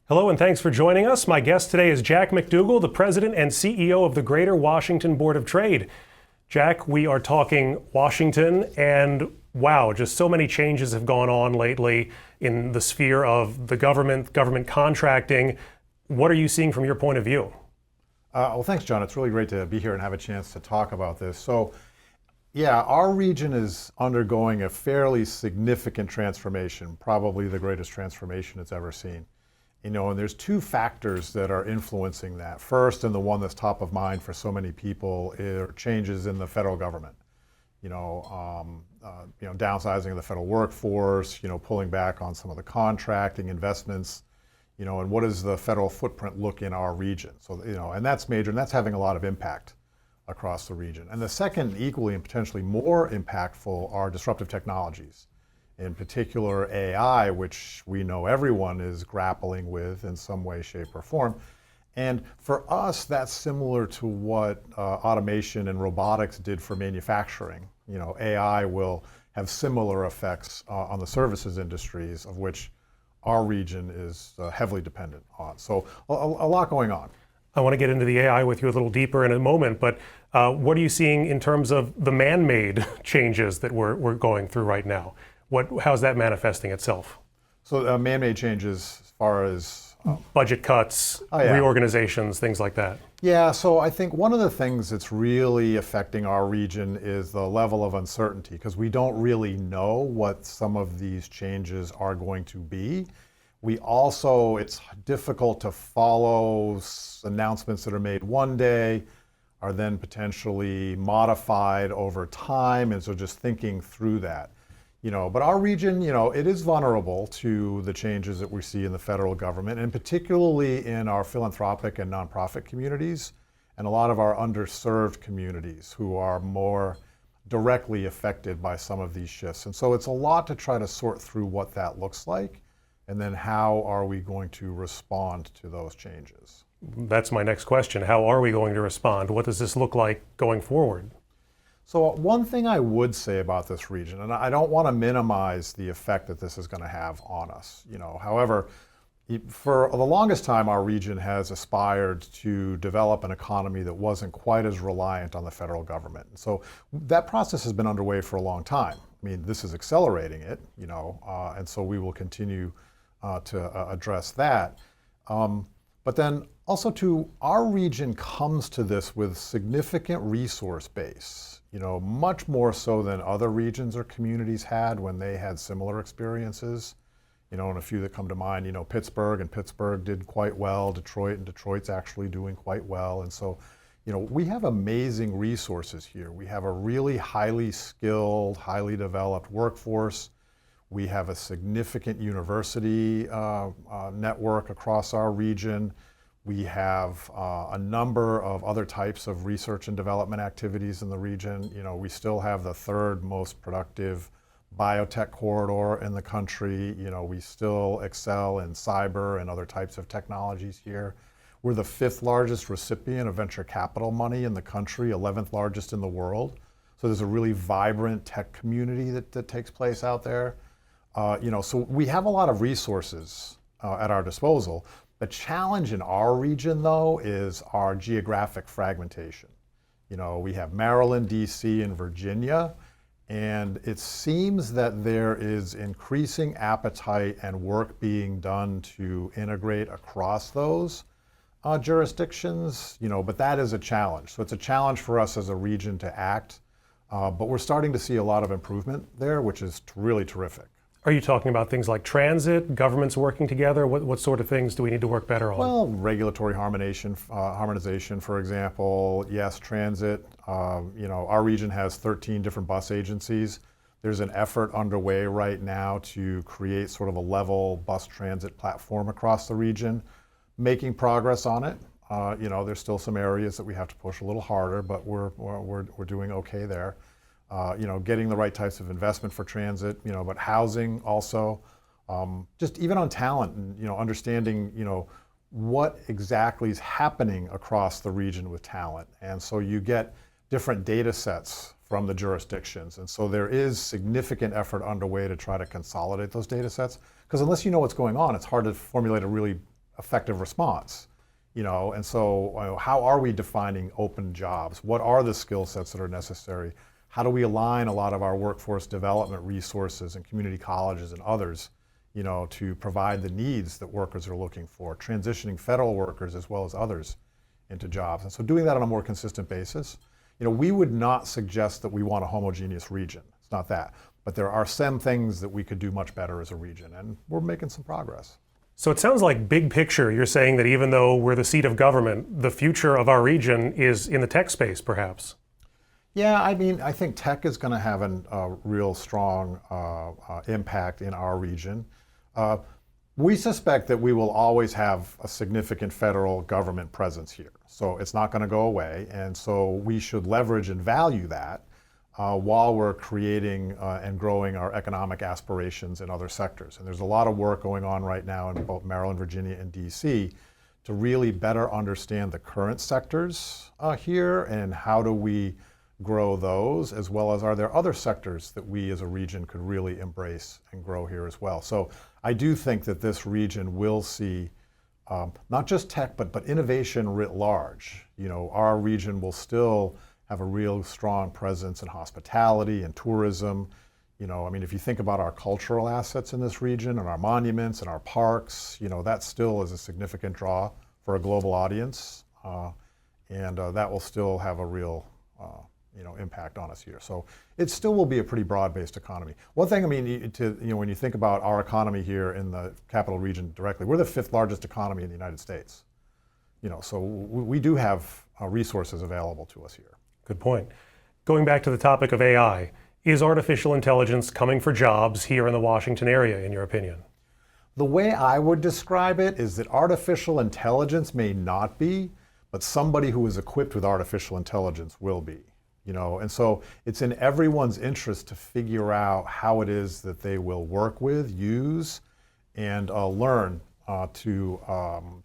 Hello and thanks for joining us. My guest today is Jack McDougle, the President and CEO of the Greater Washington Board of Trade. Jack, we are talking Washington, and wow, just so many changes have gone on lately in the sphere of the government contracting. What are you seeing from your point of view? Well, thanks, John. It's really great to be here and have a chance to talk about this. So, yeah, our region is undergoing a fairly significant transformation, probably the greatest transformation it's ever seen. And there's two factors that are influencing that. First, and the one that's top of mind for so many people, are changes in the federal government. Downsizing of the federal workforce, pulling back on some of the contracting investments, and what does the federal footprint look in our region? So, and that's major, and that's having a lot of impact across the region. And the second, equally and potentially more impactful, are disruptive technologies. In particular, AI, which we know everyone is grappling with in some way, shape, or form. And for us, that's similar to what automation and robotics did for manufacturing. AI will have similar effects on the services industries, of which our region is heavily dependent on. So a lot going on. I want to get into the AI with you a little deeper in a moment, but what are you seeing in terms of the man-made changes that we're going through right now? How's that manifesting itself? So man-made changes as far as budget cuts, reorganizations, things like that. Yeah, so I think one of the things that's really affecting our region is the level of uncertainty, because we don't really know what some of these changes are going to be. It's difficult to follow announcements that are made one day are then potentially modified over time, and so just thinking through that. But our region, it is vulnerable to the changes that we see in the federal government, and particularly in our philanthropic and nonprofit communities, and a lot of our underserved communities who are more directly affected by some of these shifts. And so it's a lot to try to sort through what that looks like, and then how are we going to respond to those changes? That's my next question. How are we going to respond? What does this look like going forward? So one thing I would say about this region, and I don't want to minimize the effect that this is going to have on us. However, for the longest time, our region has aspired to develop an economy that wasn't quite as reliant on the federal government. So that process has been underway for a long time. I mean, this is accelerating it, and so we will continue to address that. But then also too, our region comes to this with significant resource base. Much more so than other regions or communities had when they had similar experiences. And a few that come to mind, Pittsburgh did quite well, Detroit's actually doing quite well. And so, we have amazing resources here. We have a really highly skilled, highly developed workforce. We have a significant university network across our region. We have a number of other types of research and development activities in the region. We still have the third most productive biotech corridor in the country. We still excel in cyber and other types of technologies here. We're the 5th largest recipient of venture capital money in the country, 11th largest in the world. So there's a really vibrant tech community that takes place out there. So we have a lot of resources at our disposal. The challenge in our region, though, is our geographic fragmentation. We have Maryland, DC, and Virginia, and it seems that there is increasing appetite and work being done to integrate across those jurisdictions, but that is a challenge. So it's a challenge for us as a region to act, but we're starting to see a lot of improvement there, which is really terrific. Are you talking about things like transit, governments working together? What sort of things do we need to work better on? Well, regulatory harmonization, for example. Yes, transit. Our region has 13 different bus agencies. There's an effort underway right now to create sort of a level bus transit platform across the region. Making progress on it. There's still some areas that we have to push a little harder, but we're doing okay there. Getting the right types of investment for transit, but housing also, just even on talent and, understanding, what exactly is happening across the region with talent. And so you get different data sets from the jurisdictions. And so there is significant effort underway to try to consolidate those data sets, because unless you know what's going on, it's hard to formulate a really effective response. And so how are we defining open jobs? What are the skill sets that are necessary? How do we align a lot of our workforce development resources and community colleges and others, to provide the needs that workers are looking for, transitioning federal workers as well as others into jobs? And so doing that on a more consistent basis. We would not suggest that we want a homogeneous region. It's not that. But there are some things that we could do much better as a region, and we're making some progress. So it sounds like big picture, you're saying that even though we're the seat of government, the future of our region is in the tech space, perhaps. Yeah, I think tech is going to have a real strong impact in our region. We suspect that we will always have a significant federal government presence here. So it's not going to go away. And so we should leverage and value that while we're creating and growing our economic aspirations in other sectors. And there's a lot of work going on right now in both Maryland, Virginia, and DC to really better understand the current sectors here and how do we grow those, as well as are there other sectors that we as a region could really embrace and grow here as well. So I do think that this region will see not just tech, but innovation writ large. Our region will still have a real strong presence in hospitality and tourism. If you think about our cultural assets in this region and our monuments and our parks, that still is a significant draw for a global audience. And that will still have a real impact on us here. So it still will be a pretty broad-based economy. One thing, when you think about our economy here in the capital region directly, we're the 5th largest economy in the United States. So we do have resources available to us here. Good point. Going back to the topic of AI, is artificial intelligence coming for jobs here in the Washington area, in your opinion? The way I would describe it is that artificial intelligence may not be, but somebody who is equipped with artificial intelligence will be. And so it's in everyone's interest to figure out how it is that they will work with, use, and learn to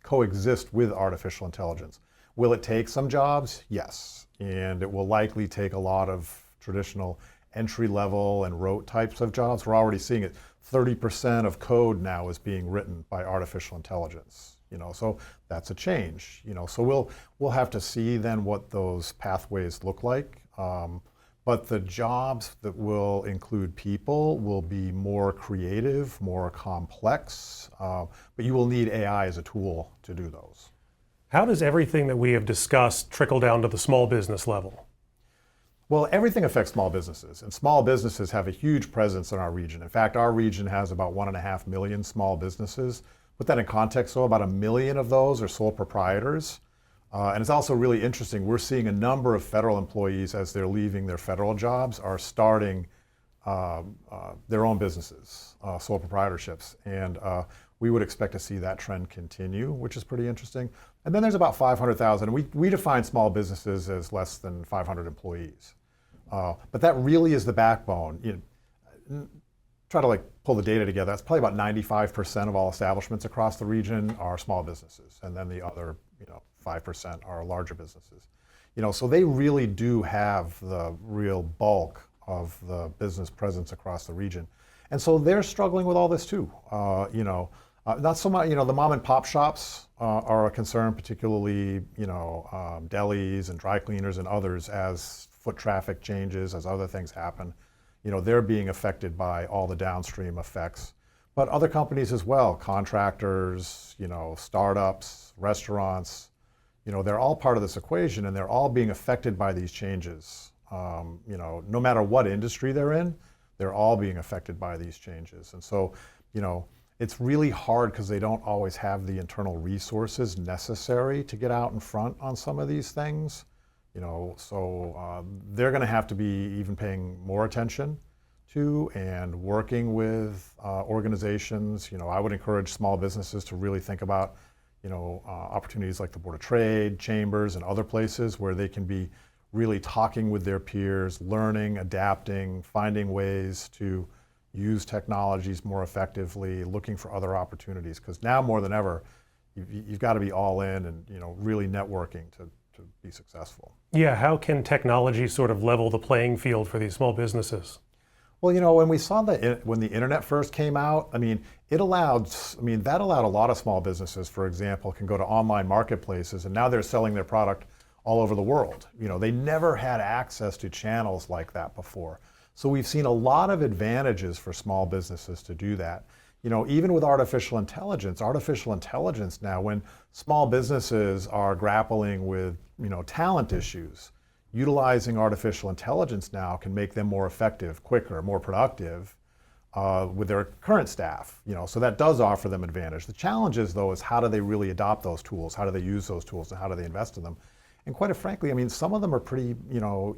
coexist with artificial intelligence. Will it take some jobs? Yes. And it will likely take a lot of traditional entry-level and rote types of jobs. We're already seeing it. 30% of code now is being written by artificial intelligence. So that's a change. So we'll have to see then what those pathways look like. But the jobs that will include people will be more creative, more complex. But you will need AI as a tool to do those. How does everything that we have discussed trickle down to the small business level? Well, everything affects small businesses, and small businesses have a huge presence in our region. In fact, our region has about 1.5 million small businesses. Put that in context, so about 1 million of those are sole proprietors. And it's also really interesting, we're seeing a number of federal employees as they're leaving their federal jobs are starting their own businesses, sole proprietorships. And we would expect to see that trend continue, which is pretty interesting. And then there's about 500,000. We define small businesses as less than 500 employees. But that really is the backbone. Try to pull the data together. That's probably about 95% of all establishments across the region are small businesses. And then the other 5% are larger businesses. So they really do have the real bulk of the business presence across the region. And so they're struggling with all this too. Not so much, the mom and pop shops are a concern, particularly, delis and dry cleaners and others as foot traffic changes, as other things happen. They're being affected by all the downstream effects. But other companies as well, contractors, startups, restaurants, they're all part of this equation and they're all being affected by these changes. No matter what industry they're in, they're all being affected by these changes. And so, it's really hard because they don't always have the internal resources necessary to get out in front on some of these things. So they're going to have to be even paying more attention to and working with organizations. I would encourage small businesses to really think about, opportunities like the Board of Trade, chambers, and other places where they can be really talking with their peers, learning, adapting, finding ways to use technologies more effectively, looking for other opportunities. Because now more than ever, you've got to be all in and really networking to be successful. Yeah, how can technology sort of level the playing field for these small businesses? Well, when we saw when the internet first came out, that allowed a lot of small businesses, for example, can go to online marketplaces, and now they're selling their product all over the world. They never had access to channels like that before. So we've seen a lot of advantages for small businesses to do that. Even with artificial intelligence now, when small businesses are grappling with, talent issues, utilizing artificial intelligence now can make them more effective, quicker, more productive with their current staff. So that does offer them advantage. The challenge is, though, is how do they really adopt those tools? How do they use those tools, and how do they invest in them? And quite frankly, some of them are pretty,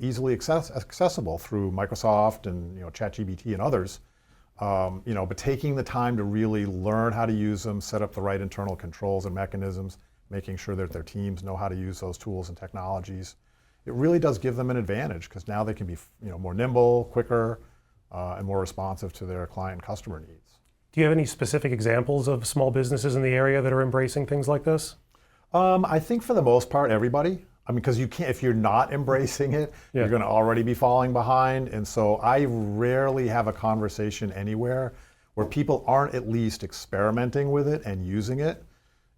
easily accessible through Microsoft and ChatGPT and others. But taking the time to really learn how to use them, set up the right internal controls and mechanisms, making sure that their teams know how to use those tools and technologies, it really does give them an advantage, because now they can be, more nimble, quicker, and more responsive to their client and customer needs. Do you have any specific examples of small businesses in the area that are embracing things like this? I think for the most part, everybody. Because you can't, if you're not embracing it, you're going to already be falling behind. And so I rarely have a conversation anywhere where people aren't at least experimenting with it and using it,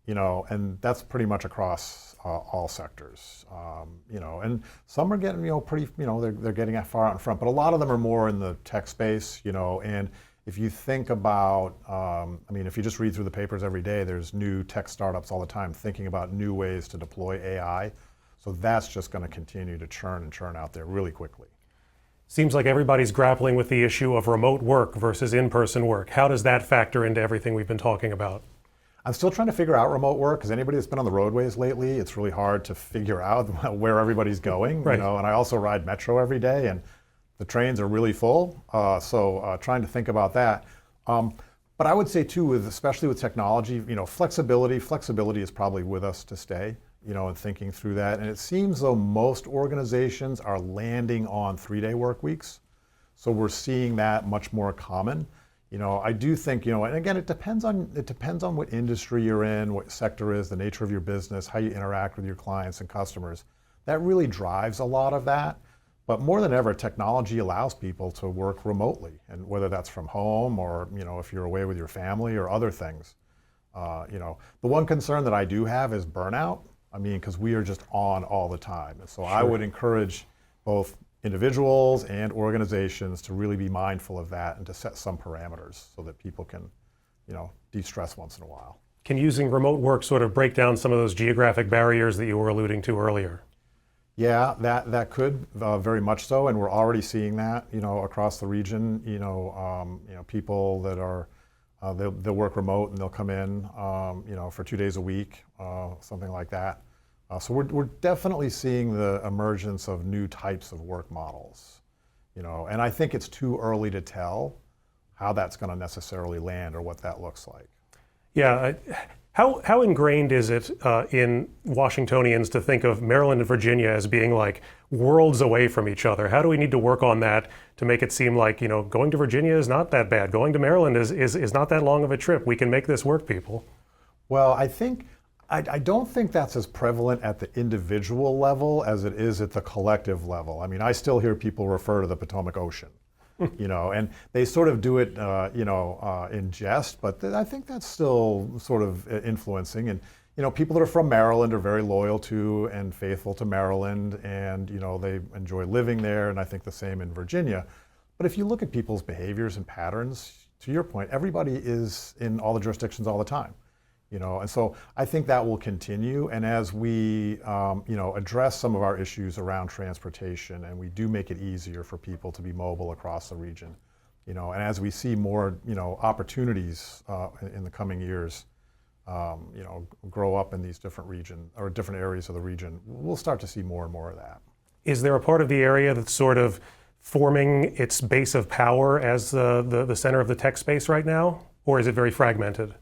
and that's pretty much across all sectors. And some are getting, pretty, they're getting far out in front, but a lot of them are more in the tech space, and if you think about, if you just read through the papers every day, there's new tech startups all the time thinking about new ways to deploy AI. So that's just going to continue to churn out there really quickly. Seems like everybody's grappling with the issue of remote work versus in-person work. How does that factor into everything we've been talking about? I'm still trying to figure out remote work, because anybody that's been on the roadways lately, it's really hard to figure out where everybody's going. Right. And I also ride Metro every day, and the trains are really full. So trying to think about that. But I would say too, especially with technology, flexibility is probably with us to stay. And thinking through that. And it seems though most organizations are landing on 3-day work weeks. So we're seeing that much more common. I do think, and again, it depends on what industry you're in, what sector is, the nature of your business, how you interact with your clients and customers. That really drives a lot of that. But more than ever, technology allows people to work remotely, and whether that's from home or, if you're away with your family or other things. The one concern that I do have is burnout. Because we are just on all the time. And so Sure. I would encourage both individuals and organizations to really be mindful of that and to set some parameters so that people can, de-stress once in a while. Can using remote work sort of break down some of those geographic barriers that you were alluding to earlier? Yeah, that could very much so, and we're already seeing that, across the region. People that are they'll work remote and they'll come in, for 2 days a week, something like that. So we're definitely seeing the emergence of new types of work models, and I think it's too early to tell how that's going to necessarily land or what that looks like. Yeah. How ingrained is it in Washingtonians to think of Maryland and Virginia as being like worlds away from each other? How do we need to work on that to make it seem like, going to Virginia is not that bad. Going to Maryland is not that long of a trip. We can make this work, people. Well, I don't think that's as prevalent at the individual level as it is at the collective level. I still hear people refer to the Potomac Ocean. And they sort of do it, in jest, but I think that's still sort of influencing. And, people that are from Maryland are very loyal to and faithful to Maryland, and, they enjoy living there, and I think the same in Virginia. But if you look at people's behaviors and patterns, to your point, everybody is in all the jurisdictions all the time. And so I think that will continue. And as we, address some of our issues around transportation, and we do make it easier for people to be mobile across the region, and as we see more, opportunities in the coming years, grow up in these different regions or different areas of the region, we'll start to see more and more of that. Is there a part of the area that's sort of forming its base of power as the center of the tech space right now, or is it very fragmented?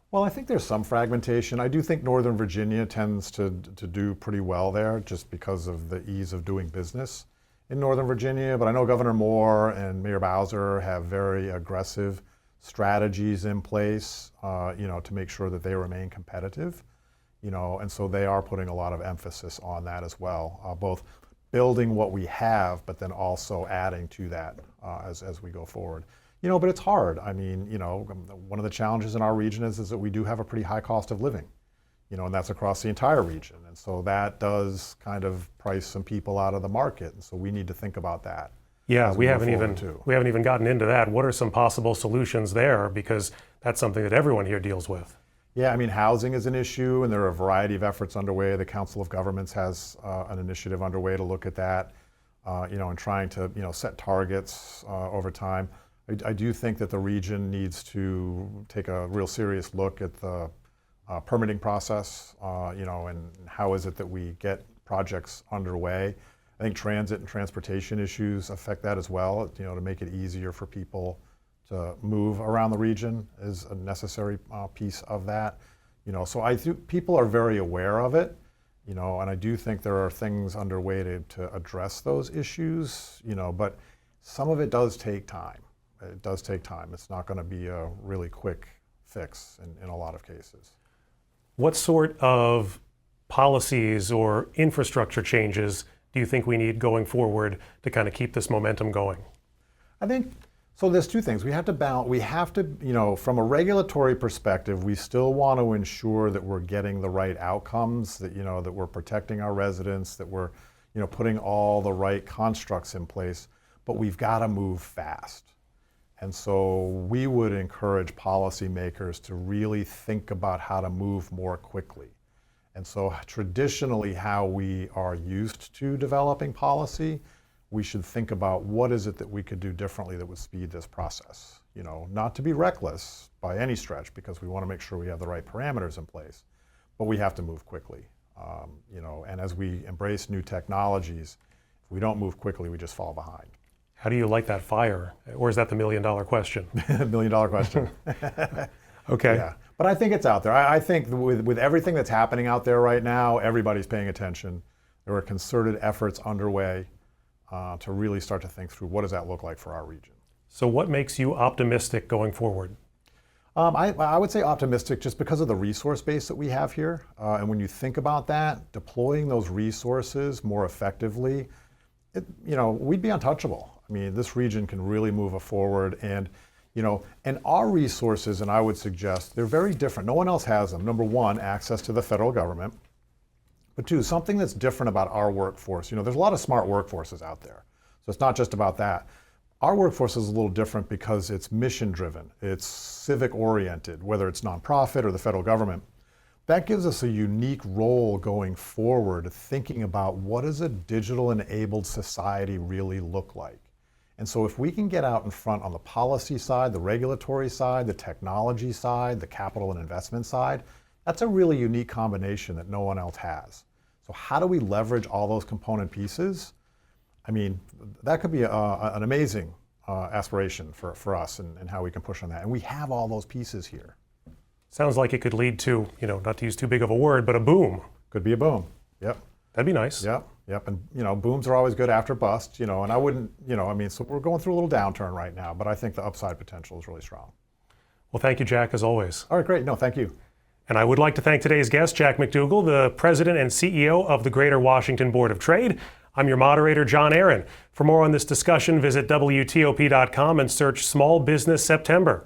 Well, I think there's some fragmentation. I do think Northern Virginia tends to do pretty well there just because of the ease of doing business in Northern Virginia. But I know Governor Moore and Mayor Bowser have very aggressive strategies in place, to make sure that they remain competitive, and so they are putting a lot of emphasis on that as well, both building what we have, but then also adding to that as we go forward. But it's hard. One of the challenges in our region is that we do have a pretty high cost of living, and that's across the entire region. And so that does kind of price some people out of the market. And so we need to think about that. Yeah, we haven't even gotten into that. What are some possible solutions there? Because that's something that everyone here deals with. Yeah, housing is an issue, and there are a variety of efforts underway. The Council of Governments has an initiative underway to look at that, and trying to, set targets over time. I do think that the region needs to take a real serious look at the permitting process, and how is it that we get projects underway. I think transit and transportation issues affect that as well, to make it easier for people to move around the region is a necessary piece of that. So I think people are very aware of it, and I do think there are things underway to address those issues, but some of it does take time. It does take time. It's not going to be a really quick fix in a lot of cases. What sort of policies or infrastructure changes do you think we need going forward to kind of keep this momentum going? I think, so there's two things. We have to balance, from a regulatory perspective, we still want to ensure that we're getting the right outcomes, that we're protecting our residents, that we're, putting all the right constructs in place, but we've got to move fast. And so we would encourage policymakers to really think about how to move more quickly. And so traditionally how we are used to developing policy, we should think about what is it that we could do differently that would speed this process. Not to be reckless by any stretch, because we want to make sure we have the right parameters in place, but we have to move quickly. And as we embrace new technologies, if we don't move quickly, we just fall behind. How do you light that fire? Or is that the $1 million question? $1 million question. Okay. Yeah. But I think it's out there. I think with everything that's happening out there right now, everybody's paying attention. There are concerted efforts underway to really start to think through what does that look like for our region. So what makes you optimistic going forward? I would say optimistic just because of the resource base that we have here. And when you think about that, deploying those resources more effectively, we'd be untouchable. This region can really move forward, and our resources, and I would suggest, they're very different. No one else has them. Number one, access to the federal government. But two, something that's different about our workforce. There's a lot of smart workforces out there. So it's not just about that. Our workforce is a little different because it's mission driven. It's civic oriented, whether it's nonprofit or the federal government. That gives us a unique role going forward, thinking about what does a digital enabled society really look like. And so if we can get out in front on the policy side, the regulatory side, the technology side, the capital and investment side, that's a really unique combination that no one else has. So how do we leverage all those component pieces? That could be an amazing aspiration for us and how we can push on that. And we have all those pieces here. Sounds like it could lead to, not to use too big of a word, but a boom. Could be a boom. Yep. That'd be nice. Yep. And, booms are always good after bust, and I wouldn't, so we're going through a little downturn right now, but I think the upside potential is really strong. Well, thank you, Jack, as always. All right, great. No, thank you. And I would like to thank today's guest, Jack McDougle, the President and CEO of the Greater Washington Board of Trade. I'm your moderator, John Aaron. For more on this discussion, visit WTOP.com and search Small Business September.